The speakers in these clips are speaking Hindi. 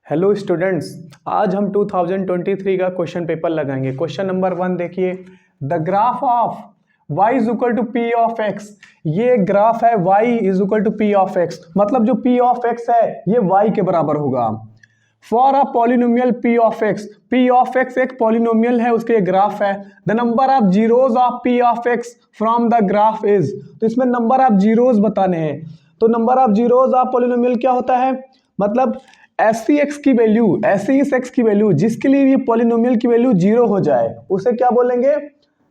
हेलो स्टूडेंट्स, आज हम 2023 का क्वेश्चन पेपर लगाएंगे। क्वेश्चन नंबर 1 देखिए, the graph of y is equal to P of x। ये ग्राफ है y is equal to P of x, मतलब जो p ऑफ x है ये y के बराबर होगा। For a polynomial p of x एक पॉलिनोमियल है, उसके ग्राफ है। The number of zeros of p of x from the graph is, तो इसमें नंबर ऑफ जीरोज बताने हैं। तो number of zeros of polynomial क्या होता है, मतलब ऐसी x की वैल्यू, ऐसी इस x की वैल्यू जिसके लिए ये पॉलिनोमियल की वैल्यू जीरो हो जाए उसे क्या बोलेंगे,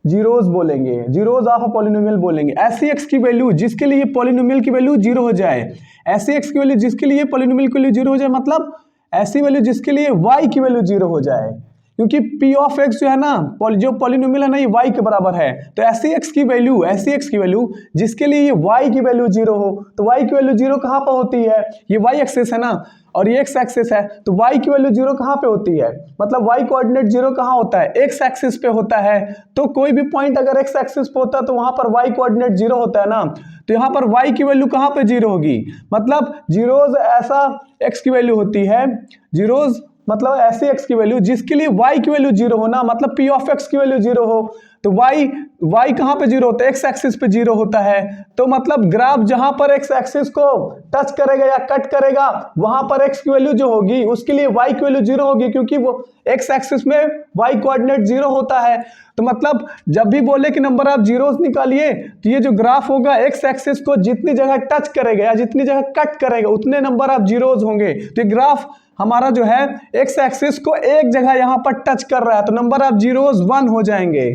जीरोज बोलेंगे, जीरोज ऑफ अ पॉलिनोमियल बोलेंगे। ऐसी x की वैल्यू जिसके लिए पॉलिनोमियल की वैल्यू जीरो हो जाए, ऐसी x की वैल्यू जिसके लिए पॉलिनोमियल की वैल्यू जीरो हो जाए, मतलब ऐसी वैल्यू जिसके लिए y की वैल्यू जीरो हो जाए, क्योंकि p ऑफ x जो है ना, जो पॉलिनोमियल है ना, ये y के बराबर है। तो ऐसी x की वैल्यू, ऐसी x की वैल्यू जिसके लिए ये y की वैल्यू जीरो हो, तो y की वैल्यू जीरो कहाँ पर होती है, ये y एक्सिस है ना और ये x एक्सिस है, तो y की वैल्यू जीरो कहाँ पे होती है, मतलब y कोऑर्डिनेट जीरो कहाँ होता है, x एक्सिस पे होता है। तो कोई भी पॉइंट अगर x एक्सिस पे होता है तो वहां पर y कोऑर्डिनेट जीरो होता है ना, तो यहाँ पर y की वैल्यू कहाँ पे जीरो होगी, मतलब जीरोज ऐसा x की वैल्यू होती है, जीरोज मतलब ऐसे x की वैल्यू जिसके लिए y की वैल्यू जीरो हो ना, मतलब p ऑफ x की वैल्यू जीरो हो, तो y कहाँ पे जीरो होता है, x एक्सिस पे जीरो होता है। तो मतलब ग्राफ जहां पर x एक्सिस को टच करेगा या कट करेगा वहां पर x की वैल्यू जो होगी उसके लिए y की वैल्यू जीरो होगी, क्योंकि वो x एक्सिस में y कोऑर्डिनेट जीरो होता है। तो मतलब जब भी बोले कि नंबर ऑफ जीरोस निकालिए, तो ये जो ग्राफ होगा x एक्सिस को जितनी जगह टच करेगा या जितनी जगह कट करेगा उतने नंबर ऑफ जीरोस होंगे। तो ये ग्राफ हमारा जो है x एक्सिस को एक जगह यहां पर टच कर रहा है, तो नंबर ऑफ जीरोस 1 हो जाएंगे।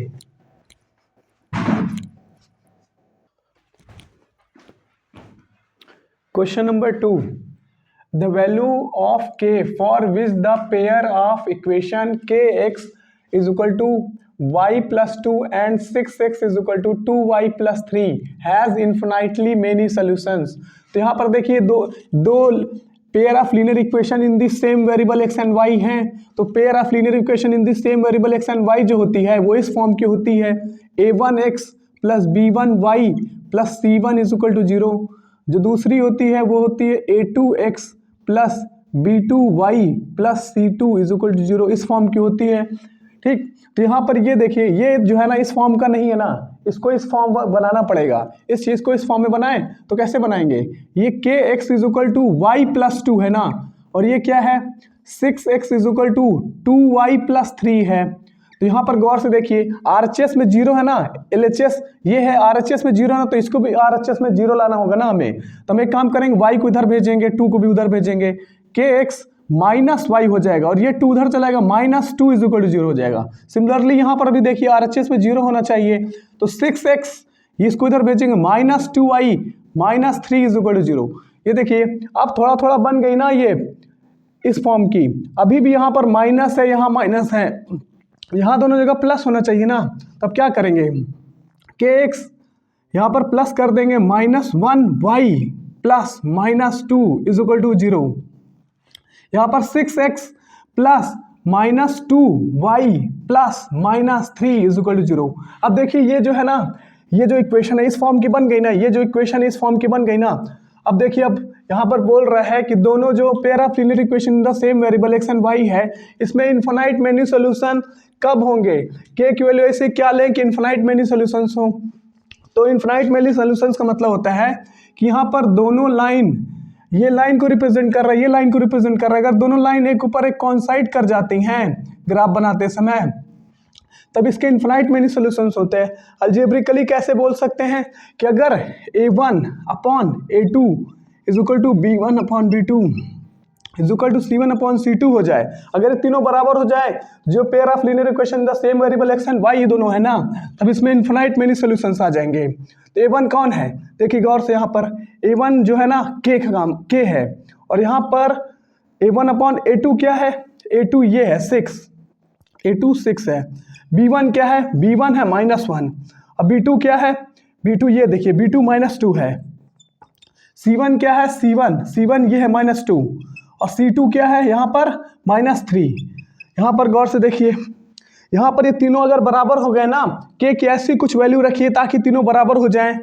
Question number 2, the value of k for which the pair of equation kx is equal to y plus 2 and 6x is equal to 2y plus 3 has infinitely many solutions. तो यहाँ पर देखिए दो pair of linear equation in the same variable x and y हैं। तो pair of linear equation in the same variable x and y जो होती है वो इस फॉर्म की होती है, a1x plus b1y plus c1 is equal to 0। जो दूसरी होती है वो होती है a2x plus b2y plus c2 is equal to 0, इस फॉर्म की होती है। ठीक, तो यहाँ पर ये देखिए, ये जो है ना इस फॉर्म का नहीं है ना, इसको इस फॉर्म बनाना पड़ेगा। इस चीज़ को इस फॉर्म में बनाएं तो कैसे बनाएंगे, ये kx is equal to y plus 2 है ना, और ये क्या है 6x is equal to 2y plus 3 है। तो यहाँ पर गौर से देखिए, RHS में जीरो है ना, LHS ये है, RHS में जीरो है ना, तो इसको भी RHS में जीरो लाना होगा ना हमें। तो हम एक काम करेंगे, y को इधर भेजेंगे, 2 को भी उधर भेजेंगे, kx माइनस वाई हो जाएगा और ये 2 उधर चलाएगा, माइनस 2 इज इक्वल टू 0 हो जाएगा। सिमिलरली यहाँ पर भी देखिए RHS में जीरो होना चाहिए, तो 6x इसको इधर भेजेंगे, minus 2y minus 3 is equal to 0। ये देखिए अब थोड़ा थोड़ा बन गई ना ये इस फॉर्म की। अभी भी यहाँ पर माइनस है, यहाँ माइनस है, यहाँ दोनों जगह प्लस होना चाहिए ना। तब क्या करेंगे, kx यहाँ पर प्लस कर देंगे, -1y plus -2 is equal to 0। यहाँ पर 6x plus -2y plus -3 is equal to 0। अब देखिए ये जो है ना, ये जो इक्वेशन है इस फॉर्म की बन गई ना, ये जो इक्वेशन है इस फॉर्म की बन गई ना। अब देखिए, अब यहाँ पर बोल रहा है कि दोनों जो pair of linear equation in the same variable x and y है, इसमें इनफाइनाइट मेनी सॉल्यूशन कब होंगे, k की वैल्यू ऐसे क्या लें कि इनफाइनाइट मेनी सॉल्यूशंस हो। तो इनफाइनाइट मेनी सॉल्यूशंस का मतलब होता है कि यहाँ पर दोनों लाइन, ये लाइन को रिप्रेजेंट कर रहा है, ये लाइन को रिप्रेजेंट कर रहा है, अगर दोनों लाइन एक ऊपर एक कॉन्साइड कर जाती हैं ग्राफ बनाते समय, तब इसके इनफाइनाइट मेनी सॉल्यूशंस होते हैं। अलजेब्रिकली कैसे बोल सकते हैं कि अगर a1 upon a2 is equal to b1 upon b2 is equal to c1 upon c2 हो जाए, अगर ये तीनों बराबर हो जाए, जो pair of linear equation the same variable x and y ये दोनों है ना, तब इसमें इनफाइनाइट मेनी सॉल्यूशंस आ जाएंगे। तो a1 कौन है, देखिए गौर से, यहाँ पर a1 जो है ना k का काम k है, और यहाँ पर a1 अपॉन a2 क्या है, a2 ये है 6, a2 6 है, b1 क्या है, b1 है -1, अब b2 क्या है, b2 ये देखिए b2 -2 है, c1 क्या है, c1 ये है -2, और c2 क्या है यहाँ पर -3। यहाँ पर गौर से देखिए, यहाँ पर ये तीनों अगर बराबर हो गए ना, k की ऐसी कुछ वैल्यू रखिए ताकि तीनों बराबर हो जाएं,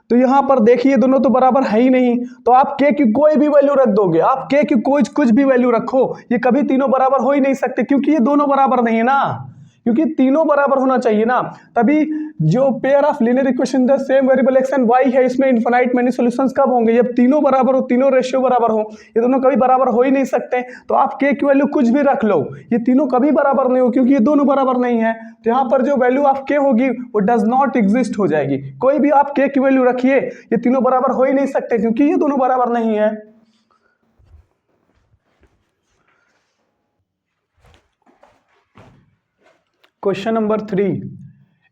तो यहाँ पर देखिए दोनों तो बराबर है ही नहीं, तो आप के की कोई भी वैल्यू रख दोगे, आप के की कोई कुछ भी वैल्यू रखो, ये कभी तीनों बराबर हो ही नहीं सकते, क्योंकि ये दोनों बराबर नहीं है ना, क्योंकि तीनों बराबर होना चाहिए ना, तभी जो pair of linear equation the same variable x and y है, इसमें इनफाइनाइट मेनी सॉल्यूशंस कब होंगे, जब तीनों बराबर हो, तीनों रेशियो बराबर हो, ये दोनों कभी बराबर हो ही नहीं सकते। तो आप के की वैल्यू कुछ भी रख लो, ये तीनों कभी बराबर नहीं हो, क्योंकि ये दोनों बराबर नहीं है। तो यहाँ पर जो वैल्यू ऑफ के होगी वो डज नॉट एग्जिस्ट हो जाएगी, कोई भी आप के की वैल्यू रखिए, ये तीनों बराबर हो ही नहीं सकते, क्योंकि ये दोनों बराबर नहीं है। Question number 3.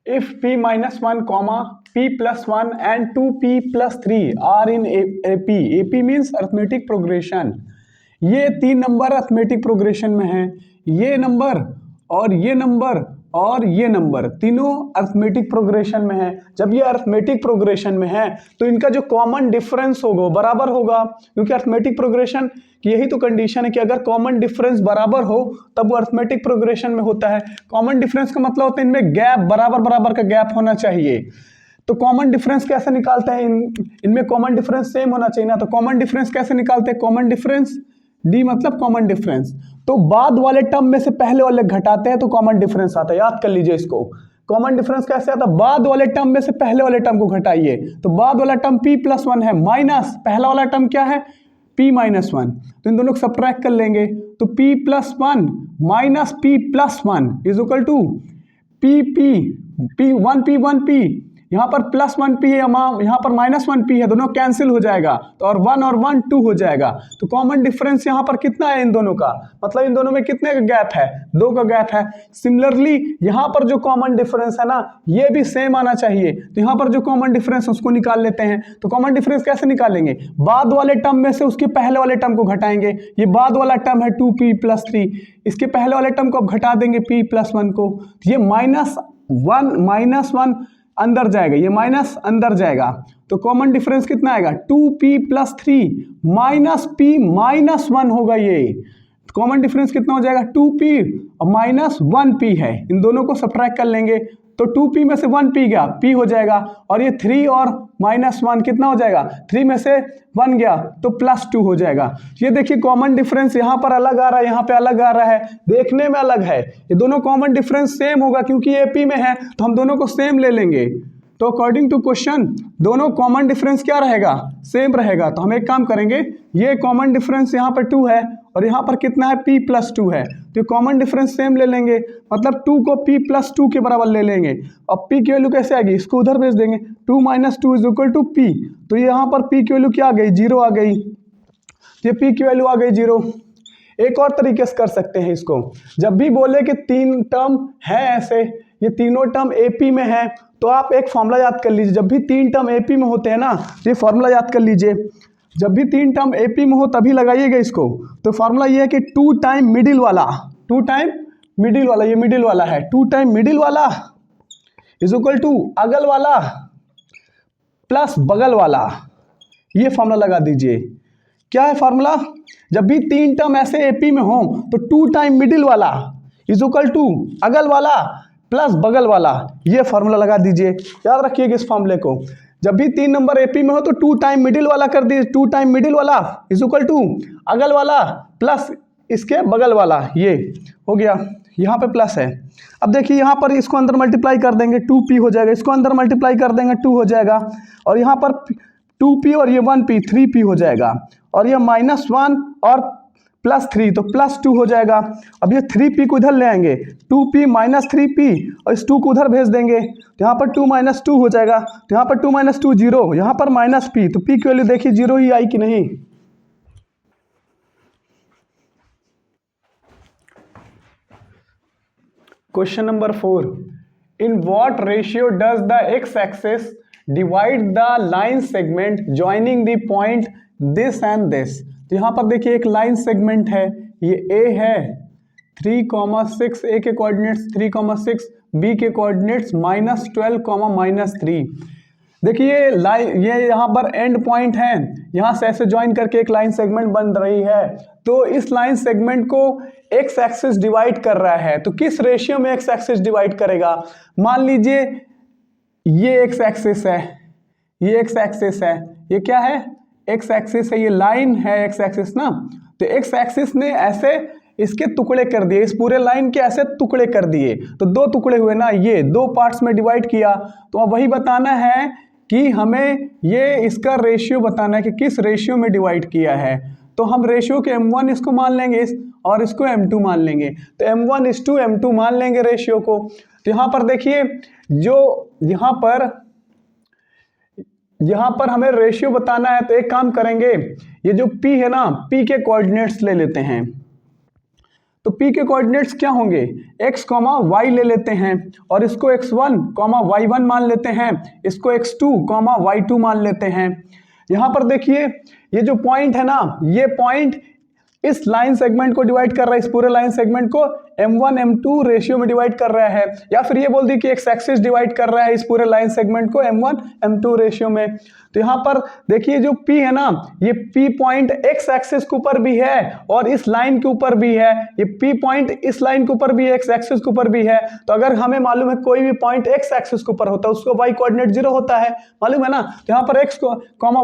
If p minus 1 comma p plus 1 and 2p plus 3 are in AP, AP means arithmetic progression, ये 3 नंबर अर्थमेटिक प्रोग्रेशन में हैं, ये नंबर और ये नंबर और ये नंबर तीनों अर्थमेटिक प्रोग्रेशन में है। जब ये अर्थमेटिक प्रोग्रेशन में है तो इनका जो कॉमन डिफरेंस होगा वो बराबर होगा, क्योंकि अर्थमेटिक प्रोग्रेशन की यही तो कंडीशन है कि अगर कॉमन डिफरेंस बराबर हो तब वो अर्थमेटिक प्रोग्रेशन में होता है। कॉमन डिफरेंस का मतलब होता है इनमें गैप बराबर बराबर का गैप होना चाहिए। तो कॉमन डिफरेंस कैसे निकालते हैं, इनमें कॉमन डिफरेंस सेम होना चाहिए ना। तो कॉमन डिफरेंस कैसे निकालते हैं, कॉमन डिफरेंस डी मतलब कॉमन डिफरेंस, तो बाद वाले टर्म में से पहले वाले घटाते हैं तो कॉमन डिफरेंस आता है, याद कर लीजिए इसको। कॉमन डिफरेंस कैसे आता है, बाद वाले टर्म में से पहले वाले टर्म को घटाइए, तो बाद वाला टर्म p प्लस 1 है माइनस पहला वाला टर्म क्या है p माइनस 1, तो इन दोनों को सब्ट्रैक्ट कर लेंगे, तो p plus 1 minus p plus 1 is equal to p 1p यहाँ पर प्लस 1p है, यहाँ पर माइनस 1p है, दोनों कैंसिल हो जाएगा, तो और 1 और 1 2 हो जाएगा। तो कॉमन डिफरेंस यहाँ पर कितना है इन दोनों का, मतलब इन दोनों में कितने का गैप है, 2 का गैप है। सिमिलरली यहाँ पर जो कॉमन डिफरेंस है ना ये भी सेम आना चाहिए, तो यहाँ पर जो कॉमन डिफरेंस उसको निकाल लेते हैं। तो कॉमन डिफरेंस कैसे निकालेंगे, बाद वाले टर्म में से उसके पहले वाले टर्म को घटाएंगे, ये बाद वाला टर्म है 2p प्लस 3, इसके पहले वाले टर्म को अब घटा देंगे p प्लस 1 को, तो ये माइनस 1 अंदर जाएगा, ये माइनस अंदर जाएगा, तो कॉमन डिफरेंस कितना आएगा 2p plus 3 minus p minus 1 होगा। ये कॉमन डिफरेंस कितना हो जाएगा 2p और माइनस 1p है, इन दोनों को सब्ट्रैक्ट कर लेंगे, तो 2p में से 1p गया p हो जाएगा, और ये 3 और माइनस 1 कितना हो जाएगा, 3 में से 1 गया तो प्लस 2 हो जाएगा। ये देखिए कॉमन डिफरेंस यहाँ पर अलग आ रहा है, यहाँ पे अलग आ रहा है, देखने में अलग है, ये दोनों कॉमन डिफरेंस सेम होगा क्योंकि AP में है तो हम दोनों को सेम ले लेंगे। तो अकॉर्डिंग टू क्वेश्चन दोनों कॉमन डिफरेंस क्या रहेगा, सेम रहेगा। तो हम एक काम करेंगे, ये कॉमन डिफरेंस यहाँ पर 2 है और यहाँ पर कितना है p प्लस 2 है, तो कॉमन डिफरेंस सेम ले लेंगे, मतलब 2 को p प्लस 2 के बराबर ले लेंगे। अब p की वैल्यू कैसे आएगी, इसको उधर भेज देंगे, 2 minus 2 is equal to p, तो यहाँ पर p की वैल्यू क्या आ गई 0 आ गई, ये p की वैल्यू आ गई 0। एक और तरीके से कर सकते हैं इसको, जब भी बोले कि 3 टर्म है ऐसे, ये तीनों टर्म AP में है, तो आप एक फॉर्मूला याद कर लीजिए, जब भी 3 टर्म AP में होते हैं ना तो ये फॉर्मूला याद कर लीजिए, जब भी 3 टर्म AP में हो तभी लगाइएगा इसको। तो फॉर्मूला ये है कि 2 टाइम मिडिल वाला, 2 टाइम मिडिल वाला, ये मिडिल वाला है, 2 टाइम मिडिल वाला इज इक्वल टू अगल वाला प्लस बगल वाला, ये फॉर्मूला लगा दीजिए। क्या है फॉर्मूला, जब भी 3 टर्म ऐसे AP में हो तो 2 टाइम मिडिल वाला इज इक्वल टू अगल वाला प्लस बगल वाला, ये फॉर्मूला लगा दीजिए, याद रखिएगा इस फॉर्मूले को। जब भी 3 नंबर AP में हो तो 2 टाइम मिडिल वाला कर दीजिए, 2 टाइम मिडिल वाला इज इक्वल टू अगल वाला प्लस इसके बगल वाला, ये हो गया, यहाँ पे प्लस है। अब देखिए यहाँ पर इसको अंदर मल्टीप्लाई कर देंगे 2p हो जाएगा, इसको अंदर मल्टीप्लाई कर देंगे 2 हो जाएगा, और यहाँ पर 2p और ये 1p 3p हो जाएगा, और ये -1 और प्लस 3 तो प्लस 2 हो जाएगा। अब ये 3p को इधर ले आएंगे, 2p माइनस 3p और इस 2 को उधर भेज देंगे, तो यहाँ पर 2 माइनस 2 हो जाएगा, तो यहाँ पर 2 माइनस 2 0, यहाँ पर माइनस p, तो p की वैल्यू देखिए 0 ही आई कि नहीं। Question number 4, in what ratio does the x axis divide the line segment joining the point this and this. तो यहाँ पर देखिए एक लाइन सेगमेंट है, ये A है 3,6, A के कोऑर्डिनेट्स 3,6, B के कोऑर्डिनेट्स -12, -3। देखिए लाइन, ये यहाँ पर एंड पॉइंट है, यहाँ से ऐसे ज्वाइन करके एक लाइन सेगमेंट बन रही है, तो इस लाइन सेगमेंट को x एक्सिस डिवाइड कर रहा है, तो किस रेशियो में x एक्सिस डिवाइड करेगा। मान लीजिए ये x एक्सिस है, ये एक्स एक्सिस है, ये क्या है, एक्स एक्सिस है, ये लाइन है एक्स एक्सिस ना। तो एक्स एक्सिस ने ऐसे इसके टुकड़े कर दिए, इस पूरे लाइन के ऐसे टुकड़े कर दिए, तो दो टुकड़े हुए ना, ये दो पार्ट्स में डिवाइड किया। तो अब वही बताना है कि हमें ये इसका रेशियो बताना है कि किस रेशियो में डिवाइड किया है। तो हम रेशियो के m1 इसको मान लेंगे और इसको m2 मान लेंगे, तो m1:2 m2 मान लेंगे रेशियो को। तो यहाँ पर देखिए, जो यहाँ पर हमें रेशियो बताना है, तो एक काम करेंगे, ये जो p है ना, p के कोऑर्डिनेट्स ले लेते हैं। तो p के कोऑर्डिनेट्स क्या होंगे, x, y ले लेते हैं और इसको x1, y1 मान लेते हैं, इसको x2, y2 मान लेते हैं। यहां पर देखिए, ये जो पॉइंट है ना, ये पॉइंट इस लाइन सेगमेंट को डिवाइड कर रहा है, इस पूरे लाइन सेगमेंट को m1 m2 रेशियो में डिवाइड कर रहा है, या फिर ये बोल दी कि एक्स एक्सिस डिवाइड कर रहा है इस पूरे लाइन सेगमेंट को m1 m2 रेशियो में। तो यहाँ पर देखिए, जो P है ना, ये P पॉइंट एक्स एक्सिस के ऊपर भी है और इस लाइन के ऊपर भी है, ये P पॉइंट इस लाइन के ऊपर भी है, एक्स एक्सिस के ऊपर भी है। तो अगर हमें मालूम है कोई भी पॉइंट एक्स एक्सिस के ऊपर होता है उसको y कोऑर्डिनेट 0 होता है, मालूम है ना। तो यहाँ पर x,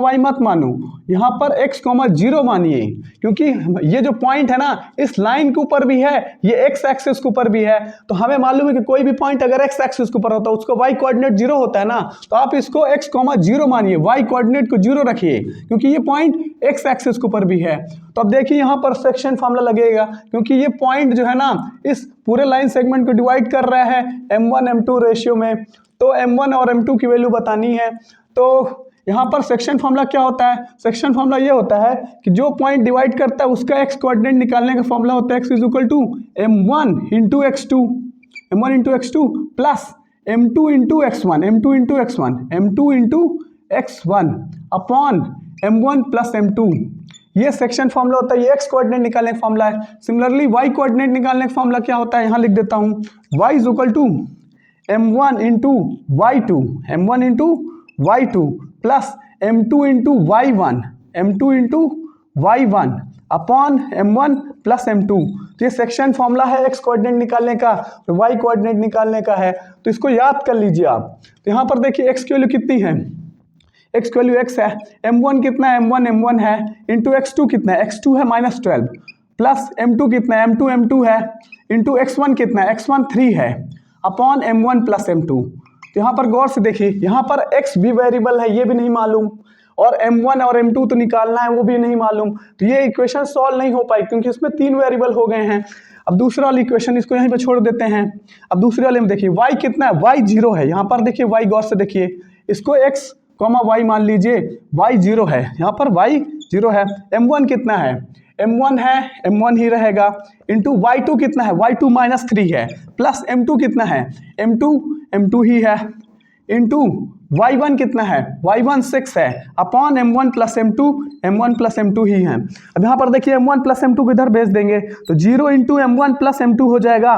y मत मानो, यहाँ पर x, 0 मानिए, क्योंकि ये जो पॉइंट है ना, इस लाइन के ऊपर भी है, ये एक्स एक्सिस के ऊपर भी है। तो हमें मालूम है कि कोई भी पॉइंट अगर एक्स एक्सिस के ऊपर होता है उसको y कोऑर्डिनेट 0 होता है ना। तो आप इसको x, 0 मानिए, y कोऑर्डिनेट को 0 रखिए, क्योंकि ये पॉइंट एक्स एक्सिस के ऊपर भी है। तो अब देखिए, यहाँ पर सेक्शन फार्मूला लगेगा, क्योंकि ये पॉइंट जो है ना, इस पूरे लाइन सेगमेंट को डिवाइड कर रहा है m1 m2 रेशियो में। तो m1 और m2 की वैल्यू बतानी है। तो यहाँ पर सेक्शन फार्मूला क्या होता है, सेक्शन फार्मूला ये होता है कि जो पॉइंट डिवाइड करता है उसका एक्स कोऑर्डिनेट निकालने का फार्मूला होता है x = m1 × x2, m1 × x2 plus m2 × x1, m2 × x1 upon m1 plus m2। ये सेक्शन फार्मूला होता है, ये एक्स कोऑर्डिनेट निकालने का फार्मूला है। सिमिलरली वाई कोऑर्डिनेट निकालने का फार्मूला क्या होता है, यहाँ लिख देता हूँ, y = m1 × y2, m1 × y2 plus m2 × y1, m2 × y1 upon m1 plus m2। तो ये सेक्शन फॉर्मूला है एक्स कोऑर्डिनेट निकालने का और वाई कोऑर्डिनेट निकालने का है, तो इसको याद कर लीजिए आप। तो यहाँ पर देखिए, एक्स की वैल्यू कितनी है, एक्स की वैल्यू एक्स है, m1 कितना है, m1 है, इंटू x2 कितना है, x2 है -12, प्लस m2 कितना है, m2 है, इंटू x1 कितना है, x1 3 है, अपॉन m1 प्लस m2। तो यहाँ पर गौर से देखिए, यहाँ पर x भी वेरिएबल है, ये भी नहीं मालूम, और m1 और m2 तो निकालना है, वो भी नहीं मालूम। तो ये इक्वेशन सॉल्व नहीं हो पाई, क्योंकि इसमें 3 वेरिएबल हो गए हैं। अब दूसरा वाली इक्वेशन इसको यहीं पे छोड़ देते हैं। अब दूसरे वाले में देखिए, y कितना है, y 0 है। यहाँ पर देखिए y, गौर से देखिए, इसको x, y मान लीजिए, y 0 है, यहाँ पर y 0 है। m1 कितना है, m1 है, m1 ही रहेगा, इंटू y2 कितना है, y2 -3 है, प्लस m2 कितना है, m2 ही है, इंटू y1 कितना है, y1 6 है, अपॉन m1 प्लस m2 ही है। अब यहाँ पर देखिए, m1 प्लस m2 को इधर भेज देंगे, तो 0 × m1 प्लस m2 हो जाएगा,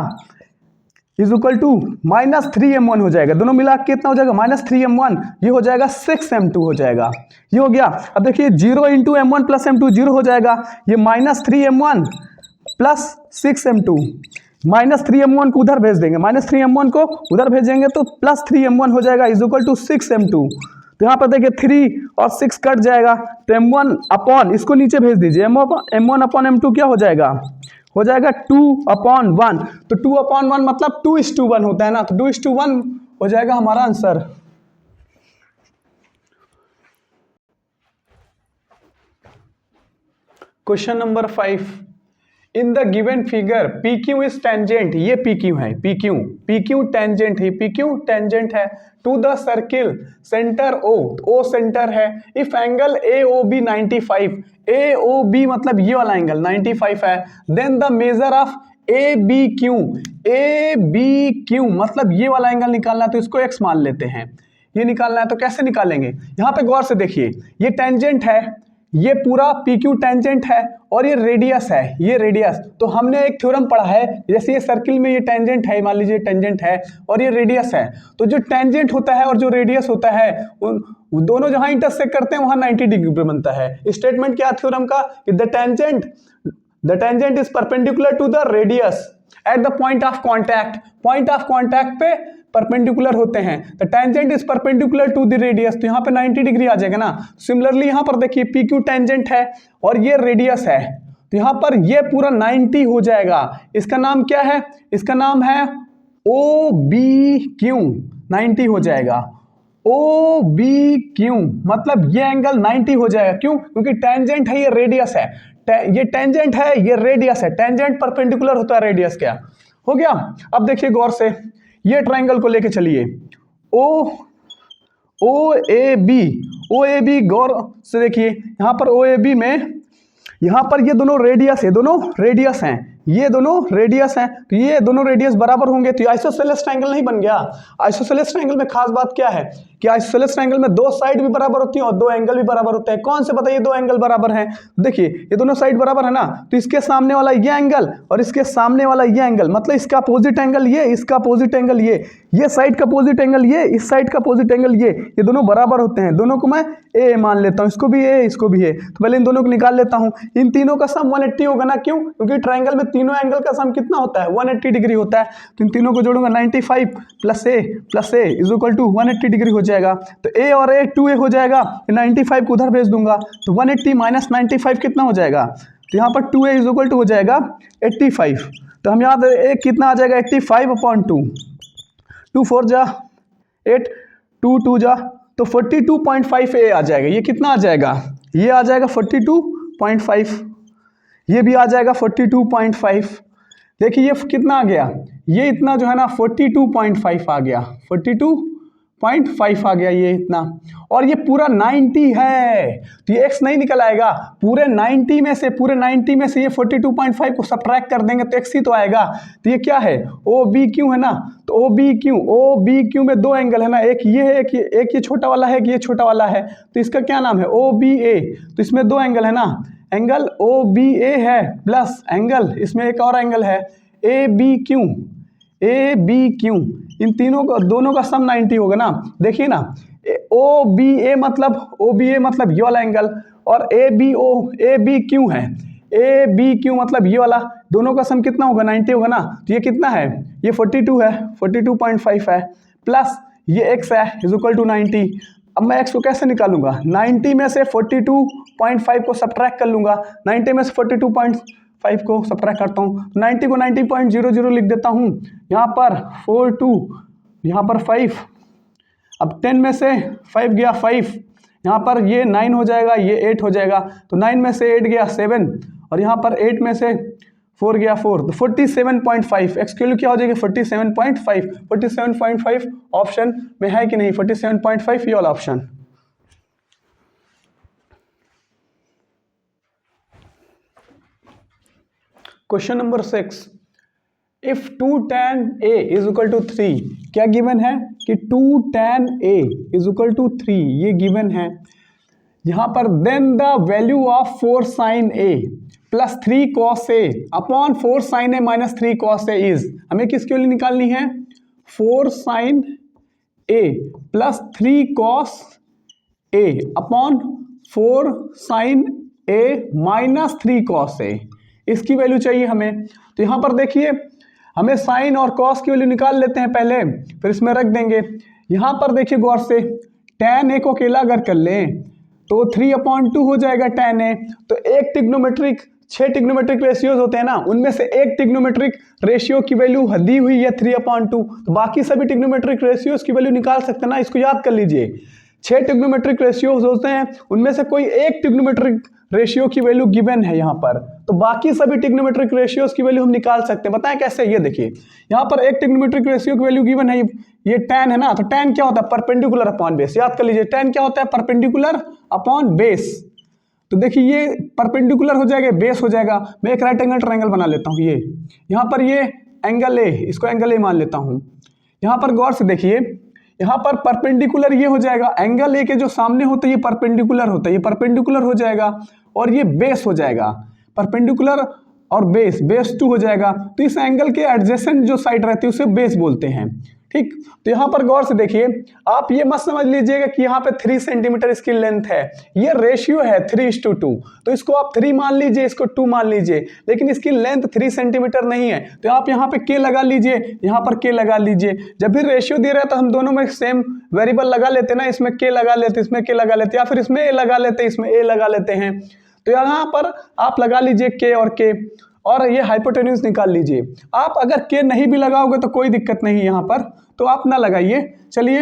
= -3m1 हो जाएगा। दोनों मिला के कितना हो जाएगा, -3m1, ये हो जाएगा 6m2 हो जाएगा, ये हो गया। अब देखिए, 0 × m1 प्लस m2 0 हो जाएगा, ये -3m1 प्लस 6m2, -3m1 को उधर भेज देंगे, -3m1 को उधर भेजेंगे तो +3m1 हो जाएगा, = 6m2। तो यहाँ पर देखिए 3 और 6 कट जाएगा, तो m1 अपॉन, इसको नीचे भेज दीजिए, m1 अपॉन m2 क्या हो जाएगा, 2/1। तो 2/1 मतलब 2:1 होता है ना, तो 2:1 हो जाएगा हमारा answer. Question number 5, in the given figure PQ is tangent, ये PQ है, PQ टेंजेंट है, PQ टेंजेंट है to the circle centre O centre है। इफ एंगल AOB 95, AOB मतलब ये वाला एंगल 95 है, then the measure of ABQ मतलब ये वाला एंगल निकालना है, तो इसको x मान लेते हैं। ये निकालना है तो कैसे निकालेंगे, यहाँ पे गौर से देखिए, ये टेंजेंट है, ये पूरा PQ टेंजेंट है और ये रेडियस है, ये रेडियस। तो हमने एक थ्योरम पढ़ा है, जैसे ये सर्किल में ये टेंजेंट है, मान लीजिए टेंजेंट है और ये रेडियस है, तो जो टेंजेंट होता है और जो रेडियस होता है, दोनों जहां इंटरसेक्ट करते हैं वहां 90 डिग्री पे बनता है। स्टेटमेंट क्या थ्योरम का, the the tangent is perpendicular to the radius at the point of contact, point of contact पे परपेंडिकुलर होते हैं। The tangent is perpendicular to the radius, तो यहाँ पे 90 डिग्री आ जाएगा ना। सिमिलरली यहाँ पर देखिए पी क्यू टेंजेंट है और ये रेडियस है, तो यहाँ पर ये पूरा 90 हो जाएगा। इसका नाम क्या है? इसका नाम है ओ बी क्यू, 90 हो जाएगा। ओ बी क्यू मतलब ये एंगल 90 हो जाएगा। क्यों? क्योंकि टेंजेंट है, ये रेडियस है, ये टेंजेंट है, ये रेडियस है, टेंजेंट परपेंडिकुलर होता है रेडियस। क्या हो गया? अब देखिए गौर से, ये ट्रायंगल को लेके चलिए, ओ ए बी, गौर से देखिए यहाँ पर ओ ए बी में, यहाँ पर ये दोनों रेडियस है, दोनों रेडियस हैं, ये दोनों रेडियस हैं, तो ये दोनों रेडियस बराबर होंगे, तो आइसोसेलेस ट्रायंगल नहीं बन गया। आइसोसेलेस ट्रायंगल में खास बात क्या है कि आइसोसेलेस ट्रायंगल में दो साइड भी बराबर होती हैं और दो एंगल भी बराबर होते हैं। कौन से बताइए दो एंगल बराबर हैं? देखिए ये दोनों साइड बराबर है ना, तो इसके सामने वाला ये एंगल और इसके सामने वाला ये एंगल, मतलब इसका अपोजिट एंगल ये, इसका अपोजिट एंगल ये साइड का अपोजिट एंगल ये, इस साइड का अपोजिट एंगल ये दोनों बराबर होते हैं। दोनों को मैं ए मान लेता हूँ, इसको भी ए, इसको भी ए, तो पहले इन दोनों को निकाल लेता हूँ। इन तीनों का सम 180 होगा ना। क्यों? क्योंकि ट्रायंगल में तीनों एंगल का सम कितना होता है? 180 डिग्री होता है। तो इन तीनों को जोड़ूंगा, 95 plus a is equal to 180 degree हो जाएगा। तो ए और ए 2a हो जाएगा, 95 को उधर भेज दूंगा, तो 180 माइनस 95 कितना हो जाएगा? तो यहाँ पर 2a इज इक्वल टू हो जाएगा 85। तो हम यहाँ ए कितना आ जाएगा? 85/2, 2 4 जा 8, 2 2 जा, तो 42.5 a आ जाएगा। ये कितना आ जाएगा? ये आ जाएगा 42.5, ये भी आ जाएगा 42.5। देखिए ये कितना आ गया? ये इतना जो है ना 42.5 आ गया, 42.5 आ गया ये इतना, और ये पूरा 90 है, तो ये x नहीं निकल आएगा। पूरे 90 में से ये 42.5 को सब्ट्रैक्ट कर देंगे तो x ही तो आएगा। तो ये क्या है? ओ बी क्यू है ना, तो ओ बी क्यू में दो एंगल है ना, एक ये है, एक ये छोटा वाला है, एक ये छोटा वाला है, तो इसका क्या नाम है? ओ बी ए। तो इसमें दो एंगल है ना, एंगल ओ बी ए है प्लस एंगल, इसमें एक और एंगल है ए बी क्यू, इन तीनों का दोनों का सम 90 होगा ना। देखिए ना, ओ बी ए मतलब ये वाला एंगल, और ए बी क्यू है, ए बी क्यू मतलब ये वाला, दोनों का सम कितना होगा? 90 होगा ना। तो ये कितना है? ये 42 है, 42.5 है, प्लस ये x है इज इक्वल टू 90। अब मैं x को कैसे निकालूंगा? 90 में से 42.5 को सब्ट्रैक्ट कर लूंगा, 90 में से 42.5 को सब्ट्रैक्ट करता हूँ, 90 को 90.00 लिख देता हूँ, यहाँ पर 42, यहाँ पर 5, अब 10 में से 5 गया 5, यहाँ पर ये 9 हो जाएगा, ये 8 हो जाएगा, तो 9 में से 8 गया 7, और यहाँ पर 8 में से 4 गया 4, तो 47.5, एक्स की वैल्यू क्या हो जाएगी? 47.5। 47.5 ऑप्शन में है कि नहीं? 47.5 ये वाला option. Question number 6, if 2 tan a is equal to 3, क्या गिवन है कि 2 tan a is equal to 3, ये गिवन है। यहाँ पर then the value of 4 sin a plus 3 cos a upon 4 sin a minus 3 cos a is, हमें किसकी वैल्यू निकालनी है? 4 sin a plus 3 cos a upon 4 sin a minus 3 cos a, इसकी वैल्यू चाहिए हमें। तो यहाँ पर देखिए, हमें साइन और कॉस की वैल्यू निकाल लेते हैं पहले, फिर इसमें रख देंगे। यहाँ पर देखिए गौर से, tan a को अकेला अगर कर लें तो 3/2 हो जाएगा tan a। तो एक टिग्नोमेट्रिक, 6 टिग्नोमेट्रिक रेशियोज होते हैं ना, उनमें से एक टिग्नोमेट्रिक रेशियो की वैल्यू दी हुई है 3/2, तो बाकी सभी टिग्नोमेट्रिक रेशियोज की वैल्यू निकाल सकते हैं ना, इसको याद कर लीजिए। 6 टिग्नोमेट्रिक रेशियोज होते हैं, उनमें से कोई एक टिग्नोमेट्रिक रेशियो की वैल्यू गिवन है यहाँ पर, तो बाकी सभी टिग्नोमेट्रिक रेशियोज की वैल्यू हम निकाल सकते हैं। बताएं कैसे? ये देखिए, यहाँ पर एक टिग्नोमेट्रिक रेशियो की वैल्यू गिवन है, ये tan है ना, तो tan क्या होता है? Perpendicular upon base. याद कर लीजिए, tan क्या होता है? Perpendicular upon base. तो देखिए ये परपेंडिकुलर हो जाएगा, बेस हो जाएगा। मैं एक राइट एंगल ट्रायंगल बना लेता हूँ, ये यहाँ पर ये एंगल ए, इसको एंगल ए मान लेता हूँ। यहाँ पर गौर से देखिए, यहाँ पर परपेंडिकुलर ये हो जाएगा, एंगल ए के जो सामने होते हैं ये परपेंडिकुलर होता है, ये परपेंडिकुलर हो जाएगा, और ये बेस हो जाएगा, परपेंडिकुलर और बेस 2 हो जाएगा। तो इस एंगल के एडजेसेंट जो साइड रहती है उसे बेस बोलते हैं, ठीक। तो यहाँ पर गौर से देखिए, आप ये मत समझ लीजिएगा कि यहाँ पे 3 सेंटीमीटर इसकी लेंथ है, ये रेशियो है 3:2, तो इसको आप 3 मान लीजिए, इसको 2 मान लीजिए, लेकिन इसकी लेंथ 3 सेंटीमीटर नहीं है, तो आप यहाँ पे के लगा लीजिए, यहाँ पर के लगा लीजिए। जब भी रेशियो दे रहा है तो हम दोनों में सेम वेरिएबल लगा लेते ना, इसमें के लगा लेते, इसमें के लगा लेते, या फिर इसमें ए लगा लेते, इसमें ए लगा लेते हैं। तो यहाँ पर आप लगा लीजिए के और के, और ये हाइपोटेन्यूज निकाल लीजिए। आप अगर के नहीं भी लगाओगे तो कोई दिक्कत नहीं यहाँ पर, तो आप ना लगाइए। चलिए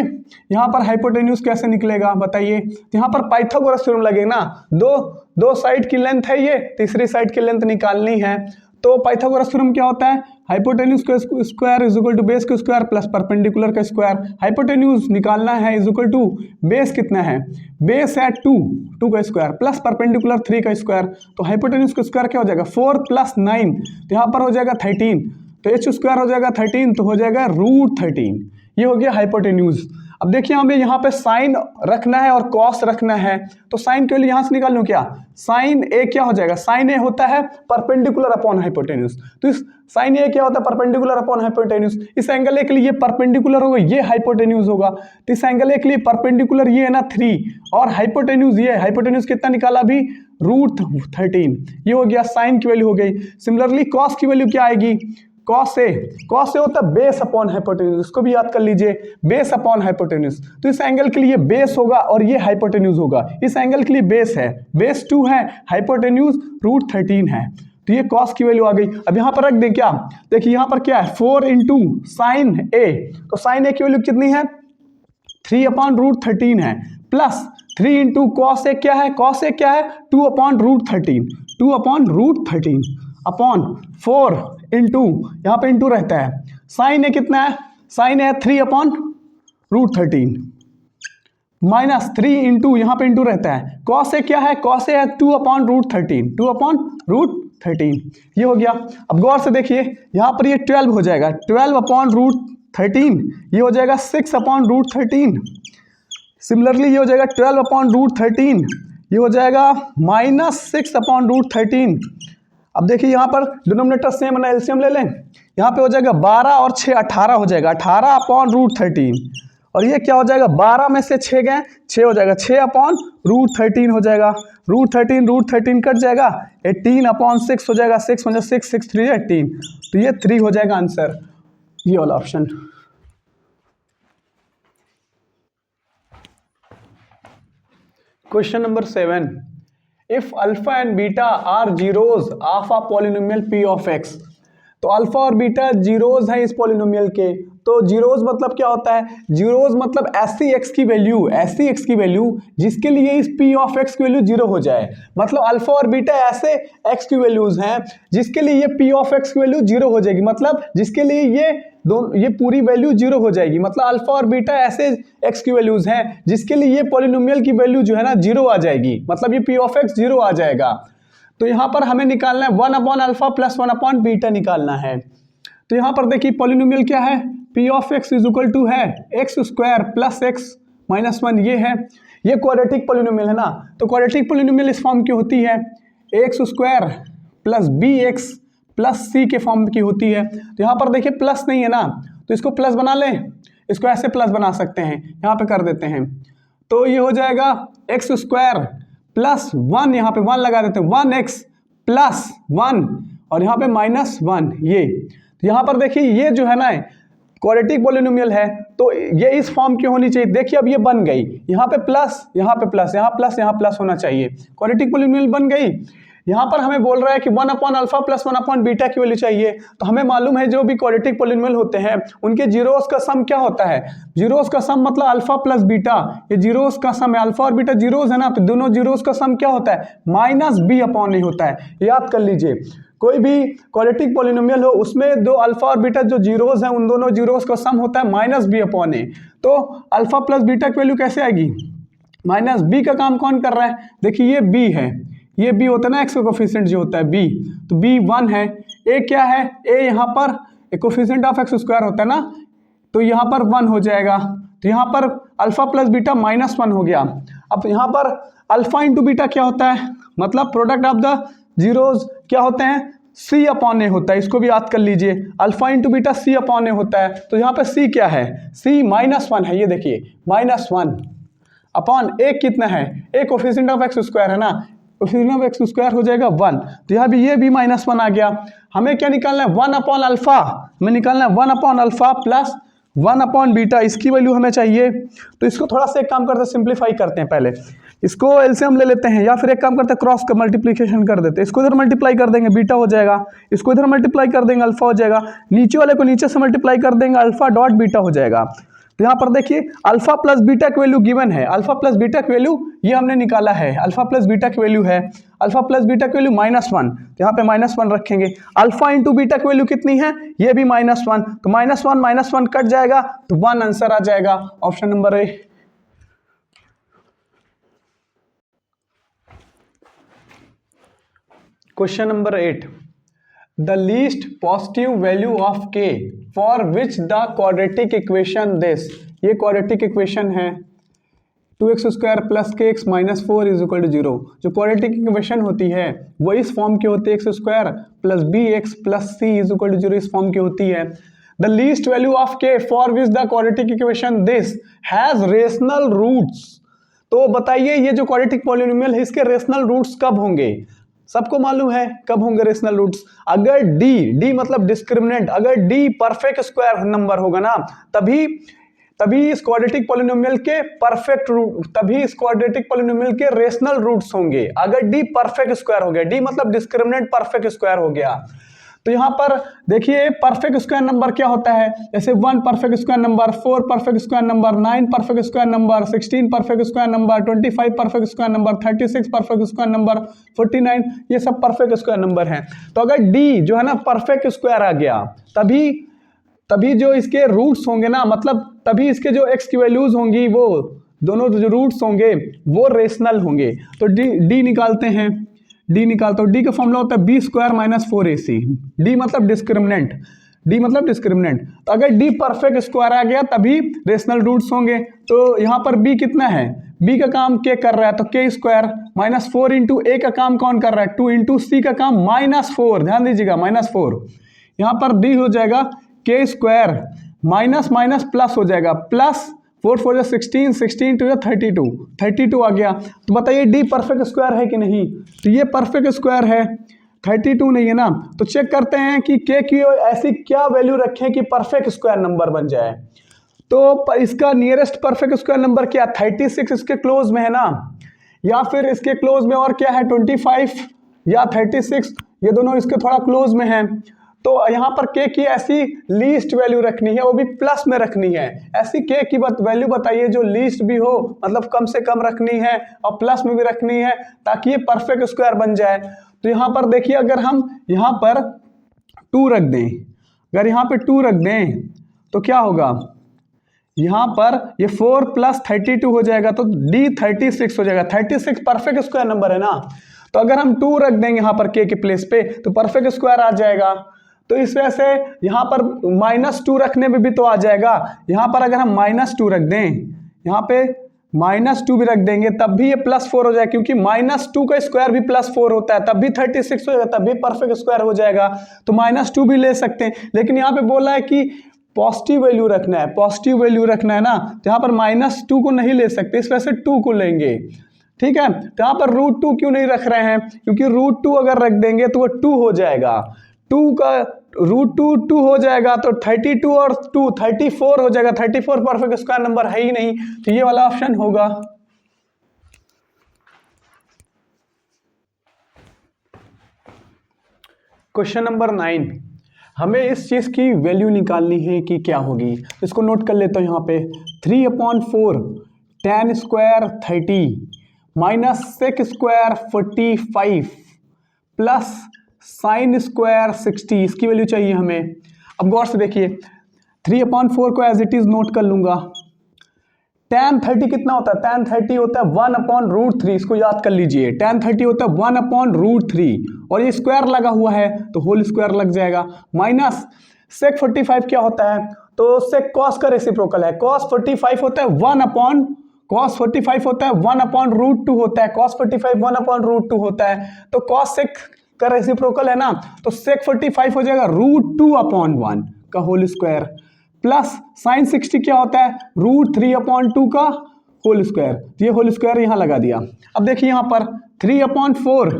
यहाँ पर हाइपोटेन्यूज कैसे निकलेगा बताइए। यहाँ पर पाइथागोरस थ्योरम लगेगा ना, दो साइड की लेंथ है, ये तीसरी साइड की लेंथ निकालनी है। तो पाइथागोरस थ्योरम क्या होता है, हाइपोटेन्यूज का square is equal to base का स्क्वायर प्लस परपेंडिकुलर का स्क्वायर। हाइपोटेन्यूज निकालना है इज इक्वल टू बेस कितना है, बेस है 2 का स्क्वायर प्लस परपेंडिकुलर 3 का स्क्वायर। तो हाइपोटेन्यूज का स्क्वायर क्या हो जाएगा 4 + 9, तो यहाँ पर हो जाएगा 13, तो h स्क्वायर हो जाएगा 13, तो हो जाएगा √13। ये हो गया हाइपोटेन्यूज। अब देखिए हमें यहाँ पे साइन रखना है और कॉस रखना है, तो साइन के लिए यहाँ से निकाल लूँ क्या, साइन ए क्या हो जाएगा, साइन ए होता है परपेंडिकुलर अपॉन हाइपोटेन्यूज। तो इस साइन ए क्या होता है परपेंडिकुलर अपॉन हाइपोटेन्यूज। इस एंगल ए के लिए परपेंडिकुलर होगा, ये हाइपोटेन्यूज होगा। तो इस एंगल ए के लिए परपेंडिकुलर ये है ना 3, और हाइपोटेन्यूज ये, हाइपोटेन्यूज कितना निकाला अभी √13, ये हो गया साइन की वैल्यू हो गई। सिमिलरली कॉस की वैल्यू क्या आएगी, कॉस ए होता है बेस अपॉन हाइपोटेन्यूज, इसको भी याद कर लीजिए, बेस अपॉन हाइपोटेन्यूज। तो इस एंगल के लिए बेस होगा और ये हाइपोटेन्यूज होगा। इस एंगल के लिए बेस है, बेस 2 है, हाइपोटेन्यूज √13 है। तो ये कॉस की वैल्यू आ गई। अब यहाँ पर रख दें क्या, देखिए यहाँ पर क्या है 4 × साइन ए, तो साइन ए की वैल्यू कितनी है 3/√13 है, प्लस 3 × कॉस ए क्या है, कॉस ए क्या है 2/√13, 2/√13 अपॉन 4 इंटू, यहाँ पे इंटू रहता है, साइन ए कितना है, साइन ए 3/√13 माइनस 3 इंटू, यहाँ पे इंटू रहता है, कॉस ए क्या है, कॉस ए है 2/√13, 2/√13, ये हो गया। अब गौर से देखिए यहाँ पर ये 12 हो जाएगा, 12/√13, ये हो जाएगा 6/√13। सिमिलरली ये हो जाएगा 12/√13, ये हो जाएगा -6/√13। अब देखिए यहाँ पर डिनोमिनेटर सेम है ना, एलसीएम ले लें, यहाँ पे हो जाएगा 12 और 6 18 हो जाएगा, 18/√13, और ये क्या हो जाएगा 12 में से 6 गए 6 हो जाएगा, 6/√13 हो जाएगा, √13 कट जाएगा, 18/6 हो जाएगा, 6 मतलब 6 6 3 18, तो ये 3 हो जाएगा आंसर, ये वाला option. Question number 7, if alpha and beta are zeros of a polynomial p of x। तो अल्फा और बीटा जीरोज है इस पॉलिनोमियल के। तो जीरोज मतलब क्या होता है, जीरोज मतलब ऐसी x की वैल्यू जिसके लिए इस p ऑफ x की वैल्यू जीरो हो जाए। मतलब अल्फा और बीटा ऐसे x की वैल्यूज हैं जिसके लिए ये p ऑफ x की वैल्यू जीरो हो जाएगी, मतलब जिसके लिए ये पूरी वैल्यू जीरो हो जाएगी। मतलब अल्फा और बीटा ऐसे x की वैल्यूज हैं जिसके लिए ये पॉलिनोमियल की वैल्यू जो है ना जीरो आ जाएगी, मतलब ये p ऑफ x जीरो आ जाएगा। तो यहाँ पर हमें निकालना है 1/α + 1/β निकालना है। तो यहाँ पर देखिए पॉलिनोमियल क्या है, p of x is equal to है x² + x - 1, ये है, ये क्वाड्रेटिक पॉलिनोमियल है ना। तो क्वाड्रेटिक पॉलिनोमियल इस फॉर्म की होती है x² + bx + c के फॉर्म की होती है। तो यहाँ पर देखिए प्लस नहीं है ना, तो इसको प्लस बना लें, इसको ऐसे प्लस बना सकते हैं, यहाँ पे कर देते हैं। तो ये हो जाएगा x² + 1, यहाँ पे 1 लगा देते हैं, 1x + 1 और यहाँ पे -1, ये। तो यहाँ पर देखिए ये जो है ना क्वाड्रेटिक पॉलिनोमियल है, तो ये इस फॉर्म की होनी चाहिए। देखिए अब ये बन गई, यहाँ पे प्लस, यहाँ पे प्लस, यहाँ प्लस, यहाँ प्लस होना चाहिए, क्वाड्रेटिक पॉलिनोमियल बन गई। यहाँ पर हमें बोल रहा है कि 1/α + 1/β की वैल्यू चाहिए। तो हमें मालूम है जो भी क्वाड्रेटिक पॉलिनोमियल होते हैं उनके जीरोस का सम क्या होता है, जीरोस का सम मतलब अल्फा प्लस बीटा, ये जीरोस का सम है, अल्फा और बीटा जीरोस है ना, तो दोनों जीरोस का सम क्या होता है -b/a होता है। याद कर लीजिए कोई भी क्वाड्रेटिक पॉलिनोमियल हो उसमें दो अल्फा और बीटा जो जीरोस हैं उन दोनों जीरोस का सम होता है -b/a। तो अल्फा प्लस बीटा की वैल्यू कैसे आएगी, -b का काम कौन कर रहा है, देखिए ये b है, ये b होता है ना, x का कोफिशिएंट जो होता है b, तो b 1 है, a क्या है, a यहाँ पर कोफिशिएंट ऑफ x² होता है ना, तो यहाँ पर 1 हो जाएगा। तो यहाँ पर अल्फा प्लस बीटा -1 हो गया। अब यहाँ पर अल्फा इंटू बीटा क्या होता है, मतलब प्रोडक्ट ऑफ द जीरोज क्या होते हैं, सी अपॉन ए होता है, इसको भी याद कर लीजिए, अल्फा इंटू बीटा सी अपॉन ए होता है। तो यहाँ पे सी क्या है, सी -1 है, ये देखिए -1 अपॉन ए कितना है, ए कोफिशिएंट ऑफ एक्स स्क्वायर है ना, कोफिशिएंट ऑफ एक्स स्क्वायर हो जाएगा 1, तो यहाँ भी ये भी -1 आ गया। हमें क्या निकालना है, 1 अपॉन अल्फा, हमें निकालना है 1 upon alpha plus 1 upon beta, इसकी वैल्यू हमें चाहिए। तो इसको थोड़ा सा एक काम करते हैं, सिंप्लीफाई करते हैं, पहले इसको एलसीएम ले लेते हैं, या फिर एक काम करते हैं क्रॉस का मल्टीप्लिकेशन कर देते हैं, इसको इधर मल्टीप्लाई कर देंगे बीटा हो जाएगा, इसको इधर मल्टीप्लाई कर देंगे अल्फा हो जाएगा, नीचे वाले को नीचे से मल्टीप्लाई कर देंगे अल्फा डॉट बीटा हो जाएगा। तो यहाँ पर देखिए अल्फा प्लस बीटा की वैल्यू गिवन है, अल्फा प्लस बीटा की वैल्यू ये हमने निकाला है, अल्फा प्लस बीटा की वैल्यू है, अल्फा प्लस बीटा की वैल्यू -1, तो यहाँ पे -1 रखेंगे। अल्फा इंटू बीटा की वैल्यू कितनी है, ये भी -1, तो -1 कट जाएगा तो 1 आंसर आ जाएगा, option number A. Question number 8, the least positive value of k for which the quadratic equation this, ये क्वाड्रेटिक इक्वेशन है 2x square plus kx minus 4 is equal to 0। जो क्वाड्रेटिक इक्वेशन होती है वो इस फॉर्म की होती है, x square plus bx plus c is equal to 0, इस फॉर्म की होती है। The least value of k for which the quadratic equation this has rational roots. तो बताइए ये जो क्वाड्रेटिक पॉलिनोमियल है इसके रेशनल रूट्स कब होंगे, सबको मालूम है कब होंगे रेशनल रूट्स, अगर d मतलब डिस्क्रिमिनेंट, अगर d परफेक्ट स्क्वायर नंबर होगा ना तभी इस क्वाड्रेटिक पॉलिनोमियल के परफेक्ट रूट, तभी इस क्वाड्रेटिक पॉलिनोमियल के रेशनल रूट्स होंगे, अगर d परफेक्ट स्क्वायर हो गया, d मतलब डिस्क्रिमिनेंट परफेक्ट स्क्वायर हो गया। तो यहाँ पर देखिए परफेक्ट स्क्वायर नंबर क्या होता है, जैसे 1 perfect square number, 4 perfect square number, 9 perfect square number, 16 perfect square number, 25 perfect square number, 36 perfect square number, 49, ये सब परफेक्ट स्क्वायर नंबर हैं। तो अगर d जो है ना परफेक्ट स्क्वायर आ गया तभी जो इसके रूट्स होंगे ना, मतलब तभी इसके जो x की वैल्यूज होंगी वो दोनों जो रूट्स होंगे वो रेशनल होंगे। तो d निकालते हैं, d निकालते हो, d का फॉर्मूला होता है b square minus 4ac, d मतलब डिस्क्रिमिनेंट, d मतलब डिस्क्रिमिनेंट। तो अगर d परफेक्ट स्क्वायर आ गया तभी रेशनल रूट्स होंगे। तो यहाँ पर b कितना है, b का काम k कर रहा है तो k square minus 4 into a का काम कौन कर रहा है 2 इंटू c का काम -4, ध्यान दीजिएगा -4। यहाँ पर d हो जाएगा k square minus minus plus हो जाएगा, प्लस 4 4 16, 16 2 32 आ गया। तो बताइए d परफेक्ट स्क्वायर है कि नहीं, तो ये परफेक्ट स्क्वायर है, 32 नहीं है ना। तो चेक करते हैं कि k की ऐसी क्या वैल्यू रखें कि परफेक्ट स्क्वायर नंबर बन जाए। तो इसका नियरेस्ट परफेक्ट स्क्वायर नंबर क्या, 36 इसके क्लोज में है ना, या फिर इसके क्लोज में और क्या है 25 या 36, ये दोनों इसके थोड़ा क्लोज में है। तो यहाँ पर k की ऐसी लीस्ट वैल्यू रखनी है, वो भी प्लस में रखनी है। ऐसी k की वैल्यू बताइए जो लीस्ट भी हो, मतलब कम से कम रखनी है और प्लस में भी रखनी है ताकि ये परफेक्ट स्क्वायर बन जाए। तो यहाँ पर देखिए अगर हम यहाँ पर 2 रख दें, अगर यहाँ पे 2 रख दें तो क्या होगा, यहाँ पर ये 4 प्लस 32 हो जाएगा तो d 36 हो जाएगा। 36 परफेक्ट स्क्वायर नंबर है ना, तो अगर हम 2 रख देंगे यहाँ पर k के प्लेस पे तो परफेक्ट स्क्वायर आ जाएगा। तो इस वजह से यहाँ पर -2 रखने में भी तो आ जाएगा। यहाँ पर अगर हम -2 रख दें, यहाँ पे -2 भी रख देंगे तब भी ये +4 हो जाएगा, क्योंकि -2 का स्क्वायर भी +4 होता है, तब भी 36 हो जाएगा, तब भी परफेक्ट स्क्वायर हो जाएगा। तो -2 भी ले सकते हैं, लेकिन यहाँ पे बोला है कि पॉजिटिव वैल्यू रखना है, पॉजिटिव वैल्यू रखना है ना, तो यहाँ पर -2 को नहीं ले सकते, इस वजह से 2 को लेंगे। ठीक है, तो यहाँ पर √2 क्यों नहीं रख रहे हैं, क्योंकि √2 अगर रख देंगे तो वो 2 हो जाएगा, 2 का √2 हो जाएगा तो 32 और 2 34 हो जाएगा। 34 परफेक्ट स्क्वायर नंबर है ही नहीं, तो ये वाला ऑप्शन होगा। क्वेश्चन नंबर 9, हमें इस चीज की वैल्यू निकालनी है कि क्या होगी। इसको नोट कर लेता हूं, यहाँ पे 3/4 tan square 30 minus sec square 45 plus sine square 60, इसकी वैल्यू चाहिए हमें। अब गौर से देखिए 3/4 को एज इट इज नोट कर लूंगा। tan 30 कितना होता है, tan 30 होता है 1/√3, इसको याद कर लीजिए, tan 30 होता है 1/√3 और ये स्क्वायर लगा हुआ है तो होल स्क्वायर लग जाएगा, माइनस sec 45 क्या होता है, तो sec cos का रेसिप्रोकल है, cos 45 होता है 1/cos 45 होता है 1/√2 होता है, cos 45 1/√2 होता है, तो cos sec का रेसिप्रोकल है ना, तो सेक 45 हो जाएगा √2/1 का होल स्क्वायर, प्लस साइन 60 क्या होता है √3/2 का होल स्क्वायर। ये होल स्क्वायर यहाँ लगा दिया। अब देखिए यहाँ पर 3/4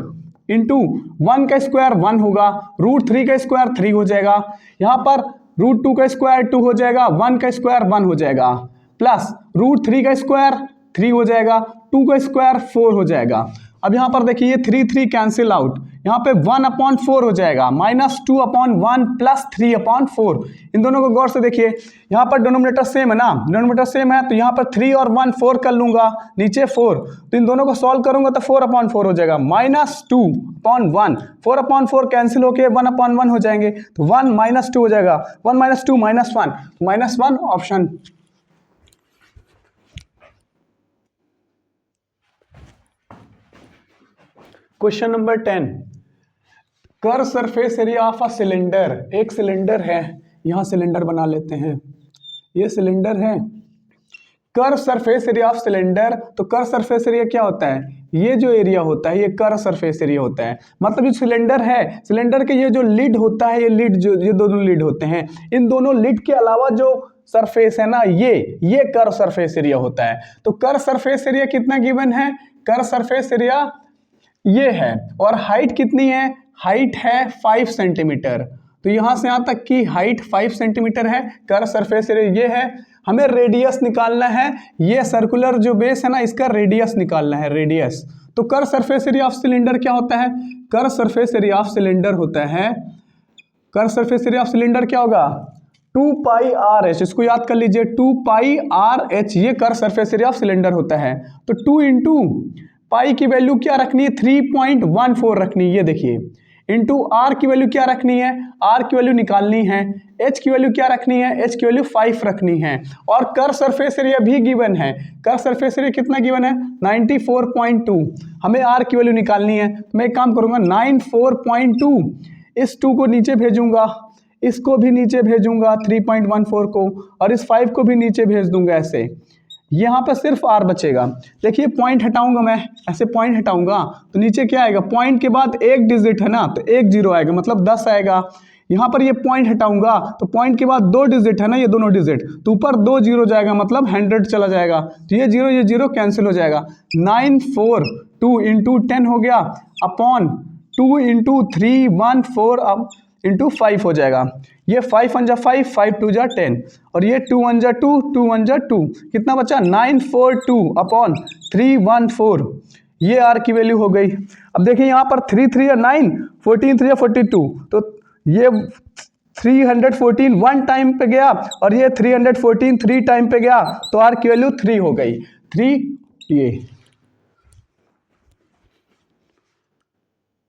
इंटू 1 का स्क्वायर 1 होगा, √3 का स्क्वायर 3 हो जाएगा, यहाँ पर √2 का स्क्वायर 2 हो जाएगा, 1 का स्क्वायर 1 हो जाएगा, प्लस √3 का स्क्वायर 3 हो जाएगा, 2 का स्क्वायर 4 हो जाएगा। अब यहाँ पर देखिए ये 3 कैंसिल आउट, यहाँ पे 1/4 हो जाएगा, -2/1 प्लस 3/4। इन दोनों को गौर से देखिए, यहाँ पर डिनोमिनेटर सेम है ना, डिनोमिनेटर सेम है तो यहाँ पर 3 और 1 4 कर लूंगा, नीचे 4, तो इन दोनों को सॉल्व करूंगा तो 4/4 हो जाएगा, -2/1, 4/4 कैंसिल होके 1/1 हो जाएंगे, तो 1 -2 हो जाएगा, 1 - 2 -1 option. Question number 10, curve surface area of a cylinder. एक सिलेंडर है, यहां सिलेंडर बना लेते हैं, ये सिलेंडर है, curve surface area of cylinder. तो कर्व सरफेस एरिया क्या होता है, ये जो एरिया होता है ये कर्व सरफेस एरिया होता है। मतलब जो सिलेंडर है, सिलेंडर के ये जो लिड होता है, ये लिड जो ये दोनों लिड होते हैं, इन दोनों लिड के अलावा जो सरफेस है ना, ये कर्व सरफेस एरिया होता है। तो कर्व सरफेस एरिया कितना गिवन है, कर्व सरफेस एरिया ये है, और हाइट कितनी है, हाइट है 5 सेंटीमीटर। तो यहां से यहां तक की हाइट 5 सेंटीमीटर है, कर्व सरफेस एरिया ये है। हमें रेडियस निकालना है, ये सर्कुलर जो बेस है ना, इसका रेडियस निकालना है, रेडियस। तो curve surface area of cylinder क्या होता है, curve surface area of cylinder होता है, curve surface area of cylinder क्या होगा 2πRh, इसको याद कर लीजिए 2πRh, ये curve surface area of cylinder होता है। तो 2 इंटू पाई की वैल्यू क्या रखनी है 3.14 रखनी है, ये देखिए, इंटू आर की वैल्यू क्या रखनी है, आर की वैल्यू निकालनी है, एच की वैल्यू क्या रखनी है, एच की वैल्यू 5 रखनी है, और कर्व सरफेस एरिया भी गिवन है। कर्व सरफेस एरिया कितना गिवन है 94.2, हमें आर की वैल्यू निकालनी है। तो मैं एक काम करूंगा 94.2, इस 2 को नीचे भेजूंगा, इसको भी नीचे भेजूंगा 3.14 को, और इस 5 को भी नीचे भेज दूंगा ऐसे, यहाँ पर सिर्फ आर बचेगा। देखिए पॉइंट हटाऊंगा मैं, ऐसे पॉइंट हटाऊंगा तो नीचे क्या आएगा, पॉइंट के बाद एक डिजिट है ना, तो 1 0 आएगा, मतलब 10 आएगा। यहाँ पर ये पॉइंट हटाऊंगा तो पॉइंट के बाद 2 डिजिट है ना, ये दोनों डिजिट, तो ऊपर 2 0 जाएगा, मतलब 100 चला जाएगा, तो ये 0 कैंसिल हो जाएगा। 942 इंटू 10 हो गया, अपॉन 2 इंटू 314 इंटू 5 हो जाएगा। ये 5 1 जा 5, 5 2 जा 10, और ये 2 1 जा 2, 2 1 जा 2, कितना बचा 942 अपॉन 314, ये आर की वैल्यू हो गई। अब देखिए यहाँ पर 3 3 या 9, 14 3 या 42, तो ये 314 1 टाइम पे गया, और ये 314 3 टाइम पे गया, तो आर की वैल्यू 3 हो गई, 3 ये।